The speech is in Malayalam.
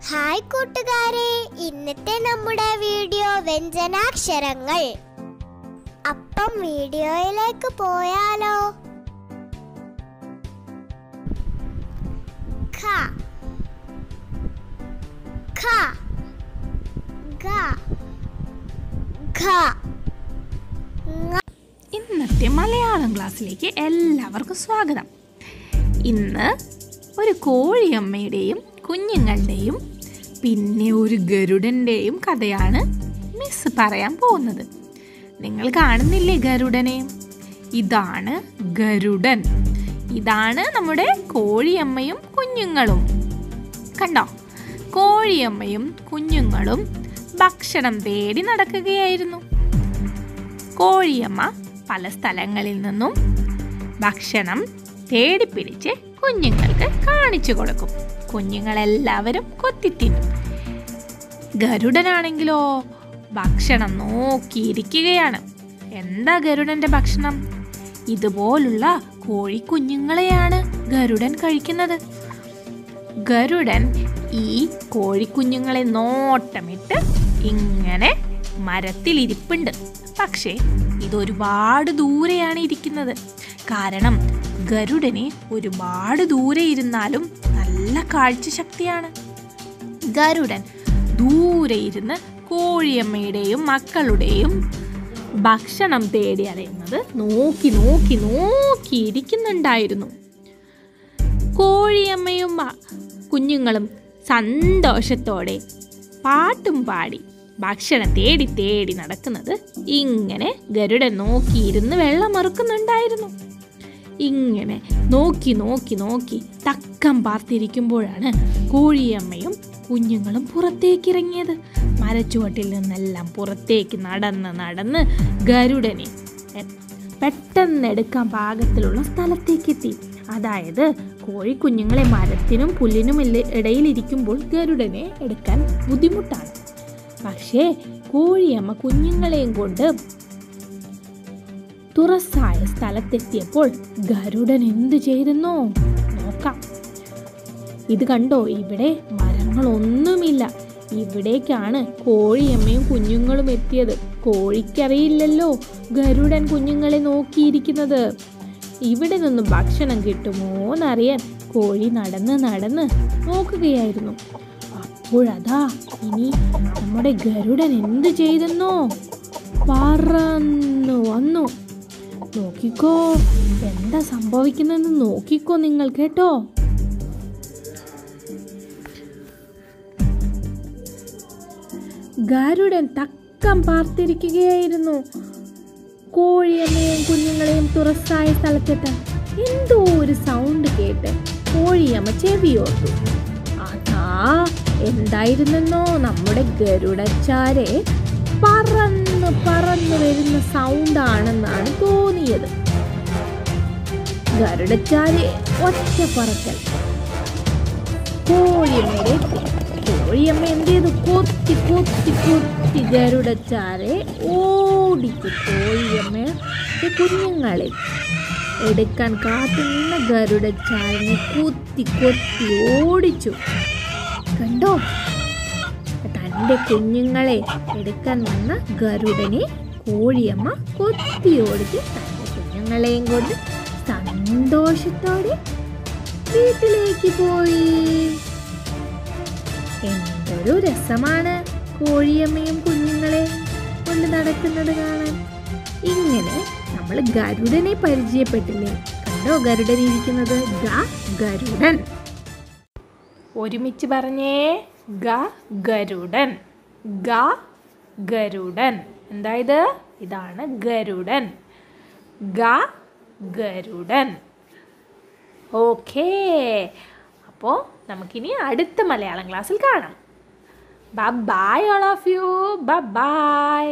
ഹായ് കൂട്ടുകാരെ, ഇന്നത്തെ നമ്മുടെ വീഡിയോ വ്യഞ്ജനാക്ഷരങ്ങൾ. അപ്പം വീഡിയോയിലേക്ക് പോയാലോ? ഖ ഖ ഗ ഘ. ഇന്നത്തെ മലയാളം ക്ലാസ്സിലേക്ക് എല്ലാവർക്കും സ്വാഗതം. ഇന്ന് ഒരു കോഴിയമ്മയുടെയും കുഞ്ഞുങ്ങളുടെയും പിന്നെ ഒരു ഗരുഡൻ്റെയും കഥയാണ് മിസ് പറയാൻ പോകുന്നത്. നിങ്ങൾ കാണുന്നില്ലേ ഗരുഡനെ? ഇതാണ് ഗരുഡൻ. ഇതാണ് നമ്മുടെ കോഴിയമ്മയും കുഞ്ഞുങ്ങളും. കണ്ടോ? കോഴിയമ്മയും കുഞ്ഞുങ്ങളും ഭക്ഷണം തേടി നടക്കുകയായിരുന്നു. കോഴിയമ്മ പല സ്ഥലങ്ങളിൽ നിന്നും ഭക്ഷണം തേടിപ്പിടിച്ച് കുഞ്ഞുങ്ങൾക്ക് കാണിച്ചു കൊടുക്കും. കുഞ്ഞുങ്ങളെല്ലാവരും കൊത്തിത്തിന്നും. ഗരുഡനാണെങ്കിലോ ഭക്ഷണം നോക്കിയിരിക്കുകയാണ്. എന്താ ഗരുഡന്റെ ഭക്ഷണം? ഇതുപോലുള്ള കോഴിക്കുഞ്ഞുങ്ങളെയാണ് ഗരുഡൻ കഴിക്കുന്നത്. ഗരുഡൻ ഈ കോഴിക്കുഞ്ഞുങ്ങളെ നോട്ടമിട്ട് ഇങ്ങനെ മരത്തിലിരിപ്പുണ്ട്. പക്ഷേ ഇതൊരുപാട് ദൂരെയാണ് ഇരിക്കുന്നത്. കാരണം ഗരുഡന് ഒരുപാട് ദൂരെ ഇരുന്നാലും നല്ല കാഴ്ചശക്തിയാണ്. ഗരുഡൻ ദൂരെ ഇരുന്ന് കോഴിയമ്മയുടെയും മക്കളുടെയും ഭക്ഷണം തേടി അറിയുന്നത് നോക്കി നോക്കി നോക്കിയിരിക്കുന്നുണ്ടായിരുന്നു. കോഴിയമ്മയും കുഞ്ഞുങ്ങളും സന്തോഷത്തോടെ പാട്ടും പാടി ഭക്ഷണം തേടി തേടി നടക്കുന്നത് ഇങ്ങനെ ഗരുഡൻ നോക്കിയിരുന്ന് വെള്ളം മറുക്കുന്നുണ്ടായിരുന്നു. ഇങ്ങനെ നോക്കി നോക്കി നോക്കി തക്കം പാർത്തിരിക്കുമ്പോഴാണ് കോഴിയമ്മയും കുഞ്ഞുങ്ങളും പുറത്തേക്കിറങ്ങിയത്. മരച്ചുവട്ടിൽ നിന്നെല്ലാം പുറത്തേക്ക് നടന്ന് നടന്ന് ഗരുഡനെ പെട്ടെന്ന് എടുക്കാൻ പാകത്തിലുള്ള സ്ഥലത്തേക്കെത്തി. അതായത് കോഴിക്കുഞ്ഞുങ്ങളെ മരത്തിനും പുല്ലിനും ഇടയിലിരിക്കുമ്പോൾ ഗരുഡനെ എടുക്കാൻ ബുദ്ധിമുട്ടാണ്. പക്ഷേ കോഴിയമ്മ കുഞ്ഞുങ്ങളെയും കൊണ്ട് തുറസായ സ്ഥലത്തെത്തിയപ്പോൾ ഗരുഡൻ എന്ത് ചെയ്തെന്നോ? നോക്കാം. ഇത് കണ്ടോ? ഇവിടെ മരങ്ങളൊന്നുമില്ല. ഇവിടേക്കാണ് കോഴിയമ്മയും കുഞ്ഞുങ്ങളും എത്തിയത്. കോഴിക്കറിയില്ലല്ലോ ഗരുഡൻ കുഞ്ഞുങ്ങളെ നോക്കിയിരിക്കുന്നത്. ഇവിടെ നിന്നും ഭക്ഷണം കിട്ടുമോ എന്നറിയാൻ കോഴി നടന്ന് നടന്ന് നോക്കുകയായിരുന്നു. അപ്പോഴതാ ഇനി നമ്മുടെ ഗരുഡൻ എന്ത് ചെയ്തെന്നോ? പറന്നു വന്നു. നോക്കിക്കോ, എന്താ സംഭവിക്കുന്നതെന്ന് നോക്കിക്കോ നിങ്ങൾ, കേട്ടോ? ഗരുഡൻ തക്കം പാർത്തിരിക്കുകയായിരുന്നു കോഴിയമ്മയും കുഞ്ഞുങ്ങളെയും തുറസായ സ്ഥലത്തെത്താൻ. എന്തോ ഒരു സൗണ്ട് കേട്ട് കോഴിയമ്മ ചെവിയോർത്തു. അതാ എന്തായിരുന്നെന്നോ? നമ്മുടെ ഗരുഡച്ചാരെ പറന്ന് പറന്ന് വരുന്ന സൗണ്ടാണെന്നാണ് തോന്നിയത്. ഗരുഡച്ചാരെ ഒറ്റ പറക്കൽ കോഴിയമ്മയുടെ എത്തി. കോഴിയമ്മ എന്ത് ചെയ്തു? കൊത്തി കൊത്തി കൊത്തി ഗരുഡച്ചാരെ ഓടിച്ചു. കോഴിയമ്മയുടെ കുഞ്ഞുങ്ങളെ എടുക്കാൻ കാത്തുനിന്ന ഗരുഡച്ചാരനെ കൊത്തി കൊത്തി ഓടിച്ചു. കണ്ടോ? തൻ്റെ കുഞ്ഞുങ്ങളെ എടുക്കാൻ വന്ന ഗരുഡനെ കോഴിയമ്മ കൊത്തി ഓടിച്ച് തൻ്റെ കുഞ്ഞുങ്ങളെയും കൊണ്ട് സന്തോഷത്തോടെ വീട്ടിലേക്ക് പോയി. എന്തൊരു രസമാണ് കോഴിയമ്മയും കുഞ്ഞുങ്ങളെ കൊണ്ട് നടക്കുന്നത് കാണാൻ. ഇങ്ങനെ നമ്മൾ ഗരുഡനെ പരിചയപ്പെട്ടില്ലേ? കണ്ടോ ഗരുഡൻ ഇരിക്കുന്നത്? ഗരുഡൻ. ഒരുമിച്ച് പറഞ്ഞേ, ഗരുഡൻ. ഗരുഡൻ. എന്തായത്? ഇതാണ് ഗരുഡൻ. ഗരുഡൻ. ഓക്കേ. അപ്പോൾ നമുക്കിനി അടുത്ത മലയാളം ക്ലാസ്സിൽ കാണാം. Bye all of you. By.